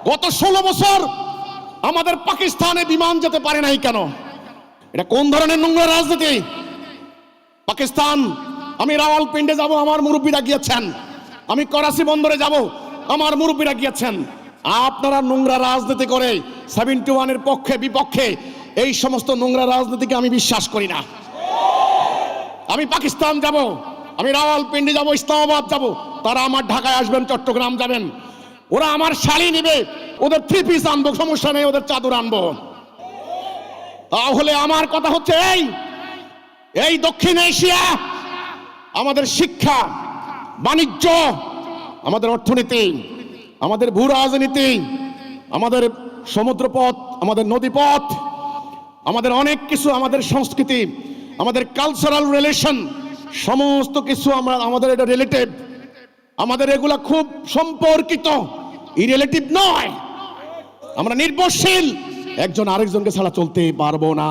গত 16 বছর আমাদের পাকিস্তানে বিমান যেতে পারে নাই কেন? এটা কোন ধরনের নোংরা রাজনীতি? পাকিস্তান, আমি রাওয়ালপিন্ডি যাব, আমার মুরব্বীরা গিয়েছেন। আমি করাচি বন্দরে যাব, আমার মুরব্বীরা গিয়েছেন। আপনারা নোংরা রাজনীতি করে 71 এর পক্ষে বিপক্ষে, এই সমস্ত নোংরা রাজনীতিকে আমি বিশ্বাস করি না। আমি পাকিস্তান যাব, আমি রাওয়ালপিন্ডি যাব, ইসলামাবাদ যাব, তারা আমার ঢাকায় আসবেন, চট্টগ্রাম যাবেন, ওরা আমার শাড়ি নিবে, ওদের 3 পিস আনবো, সমস্যা নেই, ওদের চাদর আনবো। তাহলে আমার কথা হচ্ছে এই দক্ষিণ এশিয়া, আমাদের শিক্ষা, বাণিজ্য, আমাদের অর্থনীতি, আমাদের ভূ রাজনীতি, আমাদের সমুদ্রপথ, আমাদের নদীপথ, আমাদের অনেক কিছু, আমাদের সংস্কৃতি, আমাদের কালচারাল রিলেশন, সমস্ত কিছু আমাদের এটা রিলেটিভ, আমাদের এগুলা খুব সম্পর্কিত, ইরিলেটিভ নয়। আমরা নির্ভরশীল, একজন আরেকজনকে ছাড়া চলতে পারবো না।